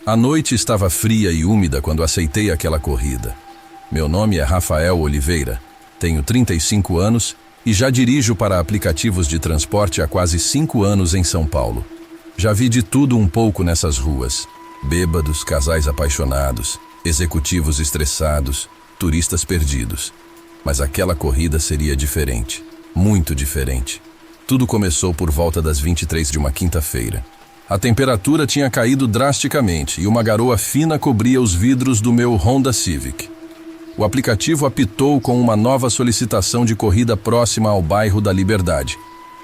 A noite estava fria e úmida quando aceitei aquela corrida. Meu nome é Rafael Oliveira, tenho 35 anos e já dirijo para aplicativos de transporte há quase 5 anos em São Paulo. Já vi de tudo um pouco nessas ruas: bêbados, casais apaixonados, executivos estressados, turistas perdidos. Mas aquela corrida seria diferente, muito diferente. Tudo começou por volta das 23 de uma quinta-feira. A temperatura tinha caído drasticamente e uma garoa fina cobria os vidros do meu Honda Civic. O aplicativo apitou com uma nova solicitação de corrida próxima ao bairro da Liberdade,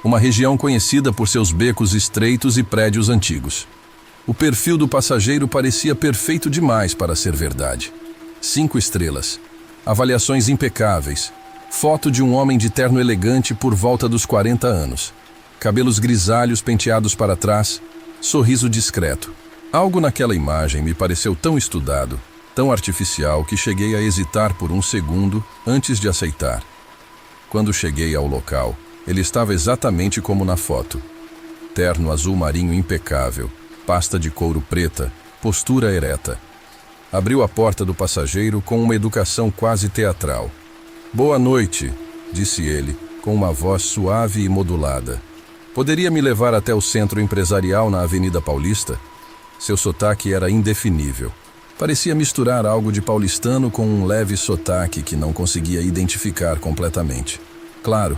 uma região conhecida por seus becos estreitos e prédios antigos. O perfil do passageiro parecia perfeito demais para ser verdade. 5 estrelas, avaliações impecáveis, foto de um homem de terno elegante por volta dos 40 anos, cabelos grisalhos penteados para trás, sorriso discreto. Algo naquela imagem me pareceu tão estudado, tão artificial, que cheguei a hesitar por um segundo antes de aceitar. Quando cheguei ao local, ele estava exatamente como na foto. Terno azul marinho impecável, pasta de couro preta, postura ereta. Abriu a porta do passageiro com uma educação quase teatral. "Boa noite", disse ele, com uma voz suave e modulada. "Poderia me levar até o centro empresarial na Avenida Paulista?" Seu sotaque era indefinível. Parecia misturar algo de paulistano com um leve sotaque que não conseguia identificar completamente. "Claro",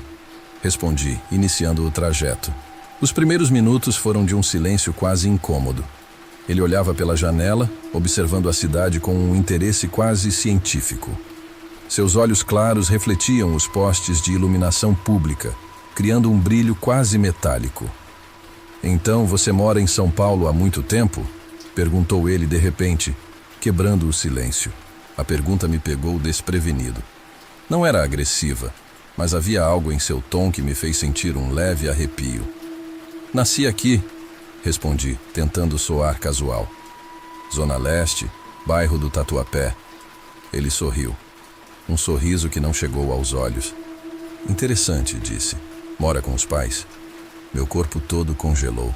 respondi, iniciando o trajeto. Os primeiros minutos foram de um silêncio quase incômodo. Ele olhava pela janela, observando a cidade com um interesse quase científico. Seus olhos claros refletiam os postes de iluminação pública, criando um brilho quase metálico. "Então você mora em São Paulo há muito tempo?" perguntou ele de repente, quebrando o silêncio. A pergunta me pegou desprevenido. Não era agressiva, mas havia algo em seu tom que me fez sentir um leve arrepio. "Nasci aqui", respondi, tentando soar casual. "Zona Leste, bairro do Tatuapé." Ele sorriu. Um sorriso que não chegou aos olhos. "Interessante", disse. "Mora com os pais?" Meu corpo todo congelou.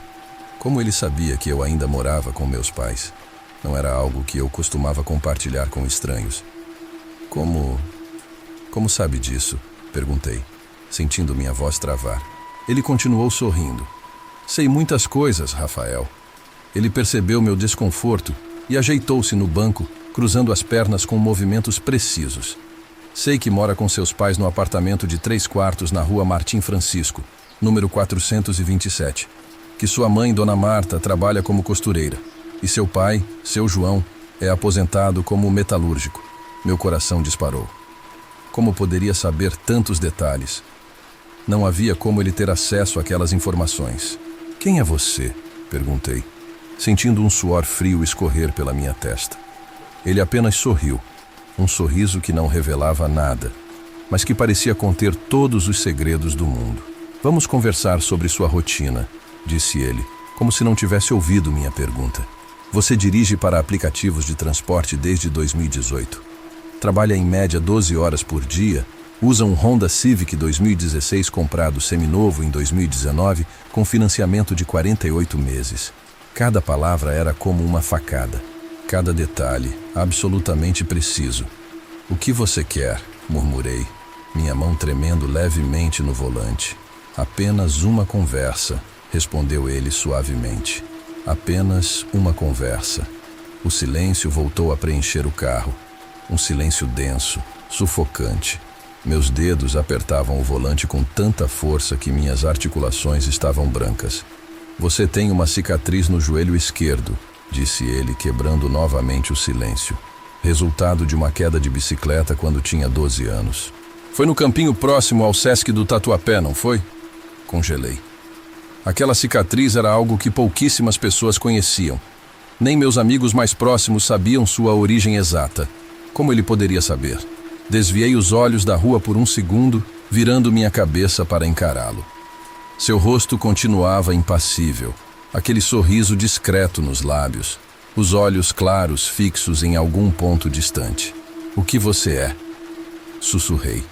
Como ele sabia que eu ainda morava com meus pais? Não era algo que eu costumava compartilhar com estranhos. Como sabe disso?" perguntei, sentindo minha voz travar. Ele continuou sorrindo. "Sei muitas coisas, Rafael." Ele percebeu meu desconforto e ajeitou-se no banco, cruzando as pernas com movimentos precisos. "Sei que mora com seus pais no apartamento de 3 quartos na rua Martim Francisco, número 427. Que sua mãe, Dona Marta, trabalha como costureira. E seu pai, seu João, é aposentado como metalúrgico." Meu coração disparou. Como poderia saber tantos detalhes? Não havia como ele ter acesso àquelas informações. "Quem é você?" perguntei, sentindo um suor frio escorrer pela minha testa. Ele apenas sorriu, um sorriso que não revelava nada, mas que parecia conter todos os segredos do mundo. "Vamos conversar sobre sua rotina", disse ele, como se não tivesse ouvido minha pergunta. "Você dirige para aplicativos de transporte desde 2018. Trabalha em média 12 horas por dia, usa um Honda Civic 2016 comprado seminovo em 2019 com financiamento de 48 meses. Cada palavra era como uma facada. Cada detalhe, absolutamente preciso. "O que você quer?", murmurei, minha mão tremendo levemente no volante. "Apenas uma conversa", respondeu ele suavemente. "Apenas uma conversa." O silêncio voltou a preencher o carro. Um silêncio denso, sufocante. Meus dedos apertavam o volante com tanta força que minhas articulações estavam brancas. "Você tem uma cicatriz no joelho esquerdo", disse ele, quebrando novamente o silêncio. "Resultado de uma queda de bicicleta quando tinha 12 anos. Foi no campinho próximo ao Sesc do Tatuapé, não foi?" Congelei. Aquela cicatriz era algo que pouquíssimas pessoas conheciam. Nem meus amigos mais próximos sabiam sua origem exata. Como ele poderia saber? Desviei os olhos da rua por um segundo, virando minha cabeça para encará-lo. Seu rosto continuava impassível, aquele sorriso discreto nos lábios, os olhos claros fixos em algum ponto distante. "O que você é?", sussurrei.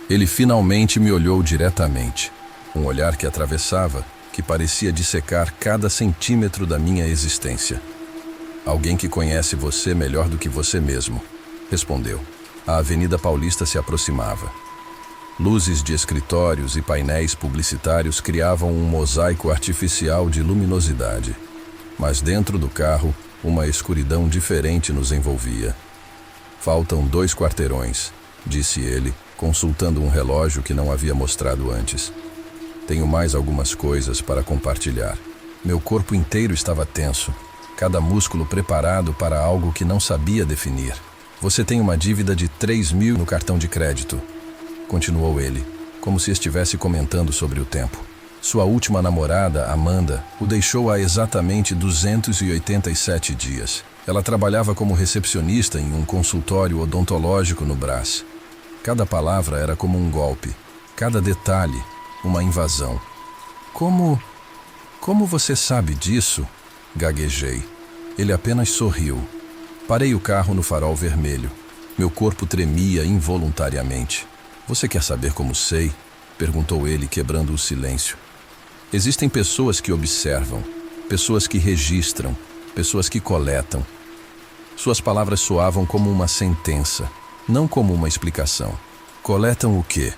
Ele finalmente me olhou diretamente, um olhar que atravessava, que parecia dissecar cada centímetro da minha existência. Alguém que conhece você melhor do que você mesmo, respondeu. A Avenida Paulista se aproximava. Luzes de escritórios e painéis publicitários criavam um mosaico artificial de luminosidade. Mas dentro do carro, uma escuridão diferente nos envolvia. Faltam 2 quarteirões, disse ele, consultando um relógio que não havia mostrado antes. Tenho mais algumas coisas para compartilhar. Meu corpo inteiro estava tenso, cada músculo preparado para algo que não sabia definir. Você tem uma dívida de 3.000 no cartão de crédito, continuou ele, como se estivesse comentando sobre o tempo. Sua última namorada, Amanda, o deixou há exatamente 287 dias. Ela trabalhava como recepcionista em um consultório odontológico no Brás. Cada palavra era como um golpe, cada detalhe, uma invasão. Como você sabe disso? Gaguejei. Ele apenas sorriu. Parei o carro no farol vermelho. Meu corpo tremia involuntariamente. Você quer saber como sei? Perguntou ele, quebrando o silêncio. Existem pessoas que observam, pessoas que registram, pessoas que coletam. Suas palavras soavam como uma sentença, não como uma explicação. Coletam o quê?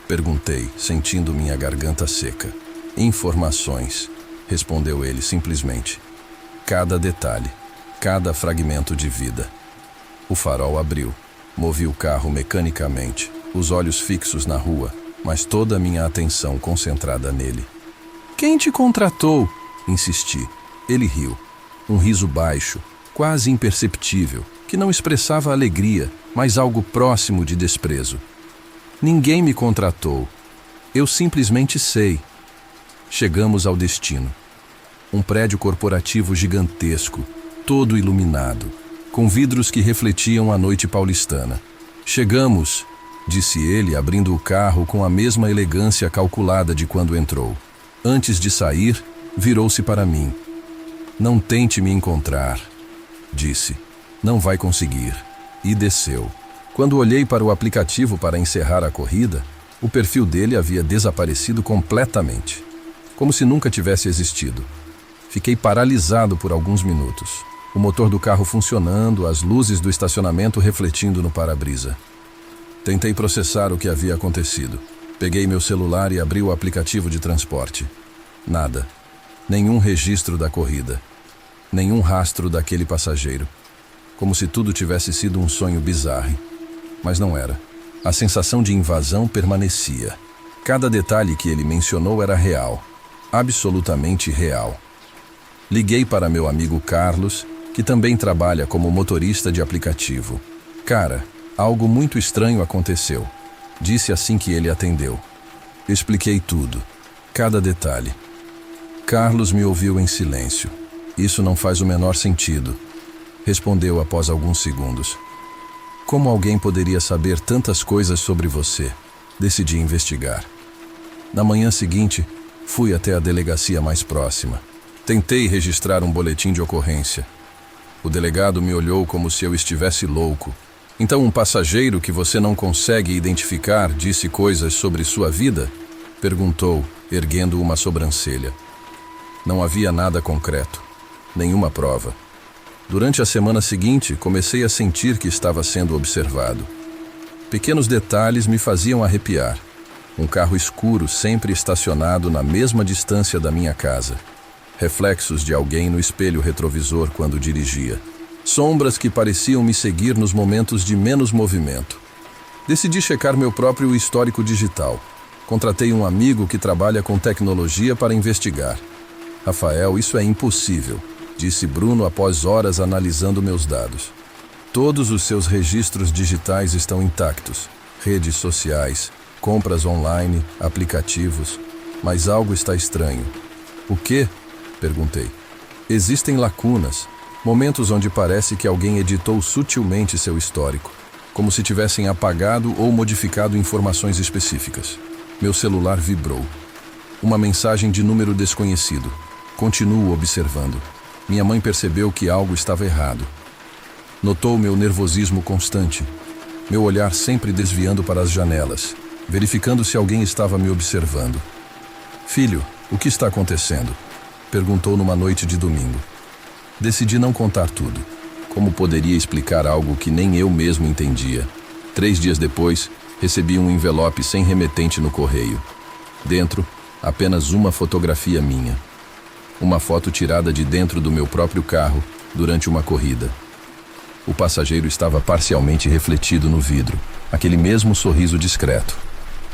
Perguntei, sentindo minha garganta seca. Informações, respondeu ele simplesmente. Cada detalhe, cada fragmento de vida. O farol abriu. Movi o carro mecanicamente, os olhos fixos na rua, mas toda a minha atenção concentrada nele. Quem te contratou? Insisti. Ele riu. Um riso baixo, quase imperceptível, que não expressava alegria, mas algo próximo de desprezo. Ninguém me contratou. Eu simplesmente sei. Chegamos ao destino. Um prédio corporativo gigantesco, todo iluminado, com vidros que refletiam a noite paulistana. Chegamos, disse ele, abrindo o carro com a mesma elegância calculada de quando entrou. Antes de sair, virou-se para mim. Não tente me encontrar, disse. Não vai conseguir. E desceu. Quando olhei para o aplicativo para encerrar a corrida, o perfil dele havia desaparecido completamente, como se nunca tivesse existido. Fiquei paralisado por alguns minutos. O motor do carro funcionando, as luzes do estacionamento refletindo no para-brisa. Tentei processar o que havia acontecido. Peguei meu celular e abri o aplicativo de transporte. Nada. Nenhum registro da corrida. Nenhum rastro daquele passageiro. Como se tudo tivesse sido um sonho bizarro. Mas não era. A sensação de invasão permanecia. Cada detalhe que ele mencionou era real. Absolutamente real. Liguei para meu amigo Carlos, que também trabalha como motorista de aplicativo. Cara, algo muito estranho aconteceu, disse assim que ele atendeu. Expliquei tudo, cada detalhe. Carlos me ouviu em silêncio. Isso não faz o menor sentido, respondeu após alguns segundos. Como alguém poderia saber tantas coisas sobre você? Decidi investigar. Na manhã seguinte, fui até a delegacia mais próxima. Tentei registrar um boletim de ocorrência. O delegado me olhou como se eu estivesse louco. Então um passageiro que você não consegue identificar disse coisas sobre sua vida? Perguntou, erguendo uma sobrancelha. Não havia nada concreto, nenhuma prova. Durante a semana seguinte, comecei a sentir que estava sendo observado. Pequenos detalhes me faziam arrepiar. Um carro escuro sempre estacionado na mesma distância da minha casa. Reflexos de alguém no espelho retrovisor quando dirigia. Sombras que pareciam me seguir nos momentos de menos movimento. Decidi checar meu próprio histórico digital. Contratei um amigo que trabalha com tecnologia para investigar. Rafael, isso é impossível, disse Bruno após horas analisando meus dados. Todos os seus registros digitais estão intactos. Redes sociais, compras online, aplicativos. Mas algo está estranho. O quê? Perguntei. Existem lacunas, momentos onde parece que alguém editou sutilmente seu histórico, como se tivessem apagado ou modificado informações específicas. Meu celular vibrou. Uma mensagem de número desconhecido. Continuo observando. Minha mãe percebeu que algo estava errado. Notou meu nervosismo constante, meu olhar sempre desviando para as janelas, verificando se alguém estava me observando. Filho, o que está acontecendo? Perguntou numa noite de domingo. Decidi não contar tudo. Como poderia explicar algo que nem eu mesmo entendia? 3 dias depois, recebi um envelope sem remetente no correio. Dentro, apenas uma fotografia minha. Uma foto tirada de dentro do meu próprio carro durante uma corrida. O passageiro estava parcialmente refletido no vidro, aquele mesmo sorriso discreto.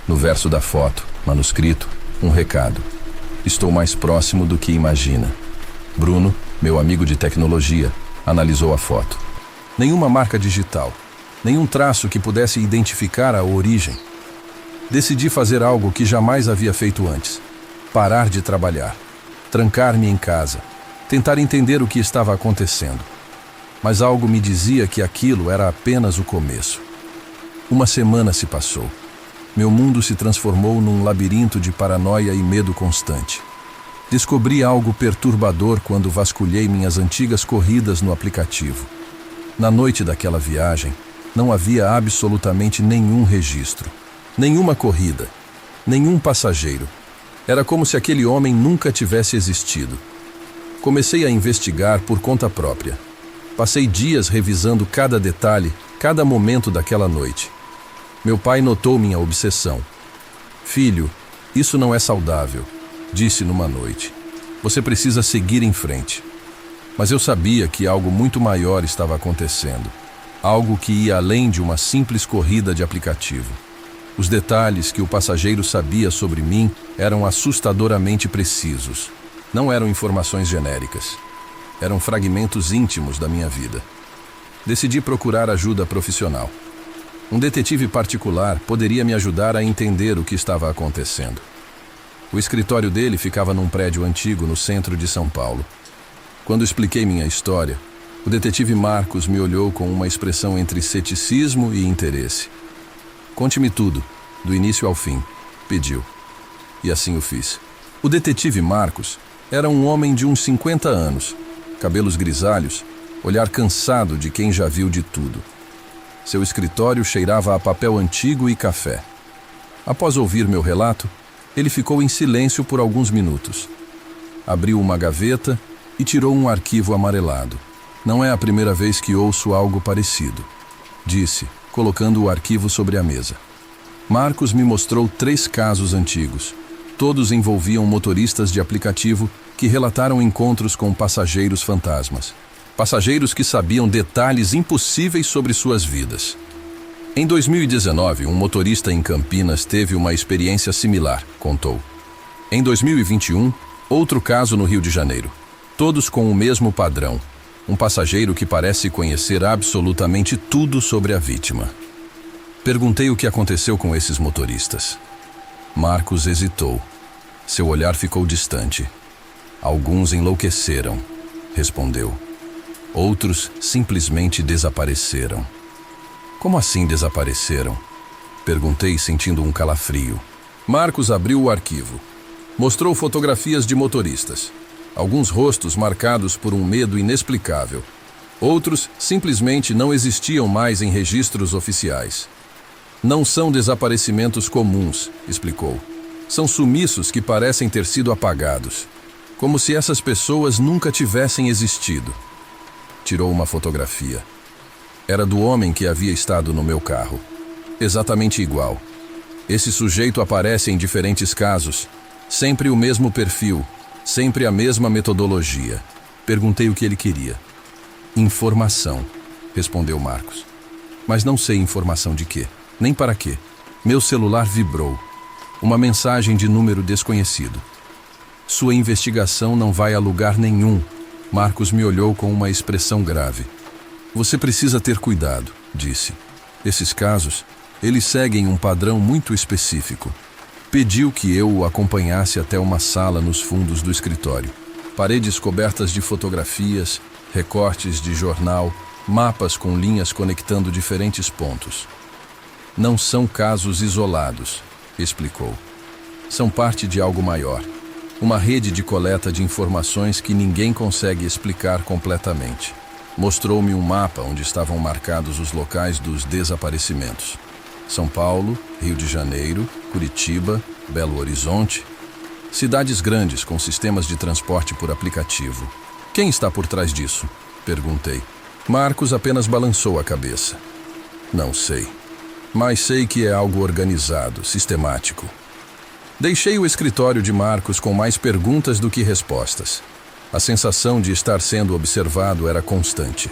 No verso da foto, manuscrito, um recado. Estou mais próximo do que imagina. Bruno, meu amigo de tecnologia, analisou a foto. Nenhuma marca digital, nenhum traço que pudesse identificar a origem. Decidi fazer algo que jamais havia feito antes. Parar de trabalhar. Trancar-me em casa. Tentar entender o que estava acontecendo. Mas algo me dizia que aquilo era apenas o começo. Uma semana se passou. Meu mundo se transformou num labirinto de paranoia e medo constante. Descobri algo perturbador quando vasculhei minhas antigas corridas no aplicativo. Na noite daquela viagem, não havia absolutamente nenhum registro, nenhuma corrida, nenhum passageiro. Era como se aquele homem nunca tivesse existido. Comecei a investigar por conta própria. Passei dias revisando cada detalhe, cada momento daquela noite. Meu pai notou minha obsessão. "Filho, isso não é saudável", disse numa noite. "Você precisa seguir em frente." Mas eu sabia que algo muito maior estava acontecendo. Algo que ia além de uma simples corrida de aplicativo. Os detalhes que o passageiro sabia sobre mim eram assustadoramente precisos. Não eram informações genéricas. Eram fragmentos íntimos da minha vida. Decidi procurar ajuda profissional. Um detetive particular poderia me ajudar a entender o que estava acontecendo. O escritório dele ficava num prédio antigo no centro de São Paulo. Quando expliquei minha história, o detetive Marcos me olhou com uma expressão entre ceticismo e interesse. "Conte-me tudo, do início ao fim", pediu. E assim o fiz. O detetive Marcos era um homem de uns 50 anos, cabelos grisalhos, olhar cansado de quem já viu de tudo. Seu escritório cheirava a papel antigo e café. Após ouvir meu relato, ele ficou em silêncio por alguns minutos. Abriu uma gaveta e tirou um arquivo amarelado. "Não é a primeira vez que ouço algo parecido", disse, colocando o arquivo sobre a mesa. Marcos me mostrou 3 casos antigos. Todos envolviam motoristas de aplicativo que relataram encontros com passageiros fantasmas. Passageiros que sabiam detalhes impossíveis sobre suas vidas. Em 2019, um motorista em Campinas teve uma experiência similar, contou. Em 2021, outro caso no Rio de Janeiro. Todos com o mesmo padrão. Um passageiro que parece conhecer absolutamente tudo sobre a vítima. Perguntei o que aconteceu com esses motoristas. Marcos hesitou. Seu olhar ficou distante. "Alguns enlouqueceram", respondeu. "Outros simplesmente desapareceram." "Como assim desapareceram?" perguntei, sentindo um calafrio. Marcos abriu o arquivo. Mostrou fotografias de motoristas. Alguns rostos marcados por um medo inexplicável. Outros simplesmente não existiam mais em registros oficiais. "Não são desaparecimentos comuns", explicou. "São sumiços que parecem ter sido apagados. Como se essas pessoas nunca tivessem existido." Tirou uma fotografia. Era do homem que havia estado no meu carro. Exatamente igual. Esse sujeito aparece em diferentes casos. Sempre o mesmo perfil. Sempre a mesma metodologia. Perguntei o que ele queria. "Informação", respondeu Marcos. "Mas não sei informação de quê, nem para quê." Meu celular vibrou. Uma mensagem de número desconhecido. "Sua investigação não vai a lugar nenhum." Marcos me olhou com uma expressão grave. "Você precisa ter cuidado", disse. "Esses casos, eles seguem um padrão muito específico." Pediu que eu o acompanhasse até uma sala nos fundos do escritório. Paredes cobertas de fotografias, recortes de jornal, mapas com linhas conectando diferentes pontos. "Não são casos isolados", explicou. "São parte de algo maior. Uma rede de coleta de informações que ninguém consegue explicar completamente." Mostrou-me um mapa onde estavam marcados os locais dos desaparecimentos. São Paulo, Rio de Janeiro, Curitiba, Belo Horizonte. Cidades grandes com sistemas de transporte por aplicativo. Quem está por trás disso? Perguntei. Marcos apenas balançou a cabeça. Não sei, mas sei que é algo organizado, sistemático. Deixei o escritório de Marcos com mais perguntas do que respostas. A sensação de estar sendo observado era constante.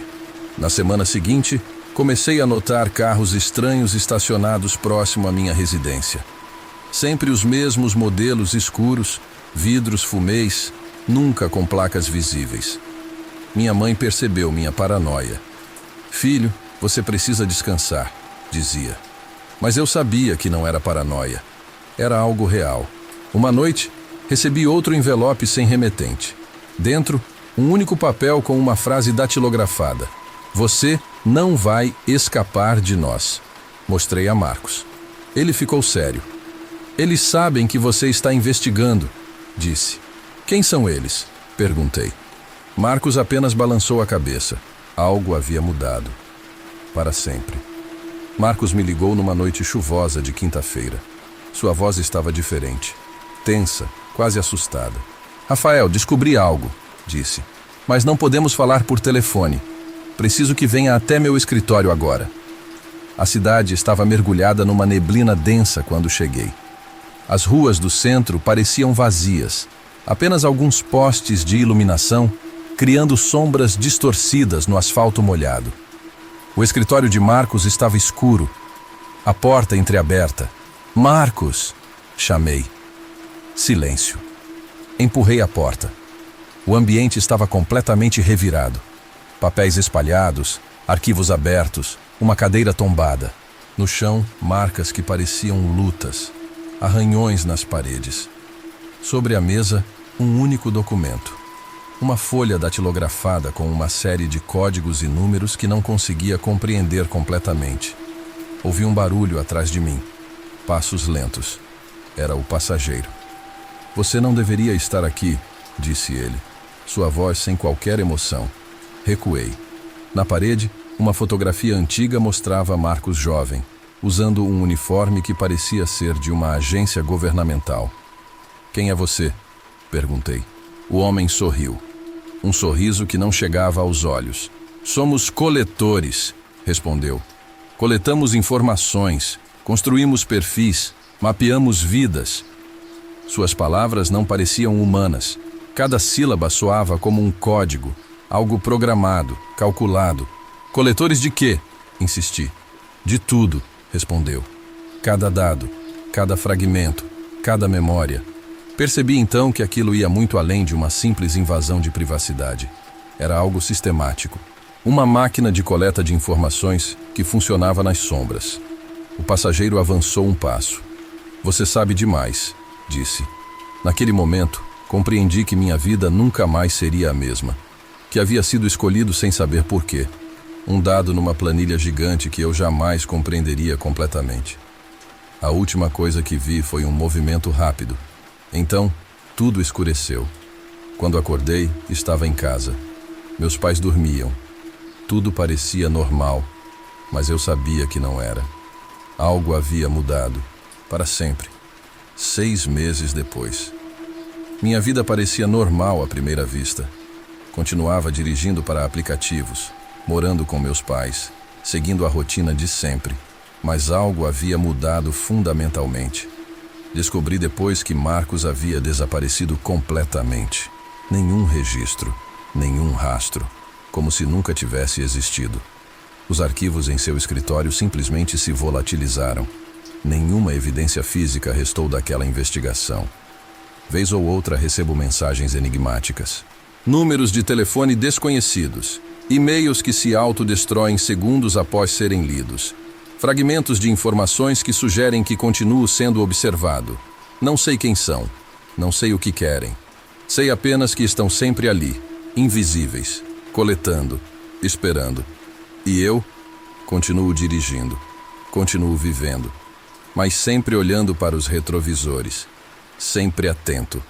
Na semana seguinte, comecei a notar carros estranhos estacionados próximo à minha residência. Sempre os mesmos modelos escuros, vidros fumês, nunca com placas visíveis. Minha mãe percebeu minha paranoia. Filho, você precisa descansar, dizia. Mas eu sabia que não era paranoia. Era algo real. Uma noite, recebi outro envelope sem remetente. Dentro, um único papel com uma frase datilografada. Você não vai escapar de nós. Mostrei a Marcos. Ele ficou sério. Eles sabem que você está investigando, disse. Quem são eles? Perguntei. Marcos apenas balançou a cabeça. Algo havia mudado. Para sempre. Marcos me ligou numa noite chuvosa de quinta-feira. Sua voz estava diferente. Tensa, quase assustada. Rafael, descobri algo, disse. Mas não podemos falar por telefone. Preciso que venha até meu escritório agora. A cidade estava mergulhada numa neblina densa quando cheguei. As ruas do centro pareciam vazias. Apenas alguns postes de iluminação, criando sombras distorcidas no asfalto molhado. O escritório de Marcos estava escuro. A porta entreaberta. Marcos! Chamei. Silêncio. Empurrei a porta. O ambiente estava completamente revirado. Papéis espalhados, arquivos abertos, uma cadeira tombada. No chão, marcas que pareciam lutas. Arranhões nas paredes. Sobre a mesa, um único documento. Uma folha datilografada com uma série de códigos e números que não conseguia compreender completamente. Ouvi um barulho atrás de mim. Passos lentos. Era o passageiro. Você não deveria estar aqui, disse ele. Sua voz sem qualquer emoção. Recuei. Na parede, uma fotografia antiga mostrava Marcos jovem, usando um uniforme que parecia ser de uma agência governamental. Quem é você? Perguntei. O homem sorriu. Um sorriso que não chegava aos olhos. Somos coletores, respondeu. Coletamos informações, construímos perfis, mapeamos vidas. Suas palavras não pareciam humanas. Cada sílaba soava como um código, algo programado, calculado. Coletores de quê? Insisti. De tudo, respondeu. Cada dado, cada fragmento, cada memória. Percebi então que aquilo ia muito além de uma simples invasão de privacidade. Era algo sistemático. Uma máquina de coleta de informações que funcionava nas sombras. O passageiro avançou um passo. Você sabe demais, disse. Naquele momento, compreendi que minha vida nunca mais seria a mesma. Que havia sido escolhido sem saber porquê. Um dado numa planilha gigante que eu jamais compreenderia completamente. A última coisa que vi foi um movimento rápido. Então, tudo escureceu. Quando acordei, estava em casa. Meus pais dormiam. Tudo parecia normal, mas eu sabia que não era. Algo havia mudado, para sempre. 6 meses depois. Minha vida parecia normal à primeira vista. Continuava dirigindo para aplicativos, morando com meus pais, seguindo a rotina de sempre. Mas algo havia mudado fundamentalmente. Descobri depois que Marcos havia desaparecido completamente. Nenhum registro, nenhum rastro, como se nunca tivesse existido. Os arquivos em seu escritório simplesmente se volatilizaram. Nenhuma evidência física restou daquela investigação. Vez ou outra recebo mensagens enigmáticas. Números de telefone desconhecidos. E-mails que se autodestroem segundos após serem lidos. Fragmentos de informações que sugerem que continuo sendo observado. Não sei quem são. Não sei o que querem. Sei apenas que estão sempre ali, invisíveis, coletando, esperando. E eu continuo dirigindo. Continuo vivendo. Mas sempre olhando para os retrovisores. Sempre atento.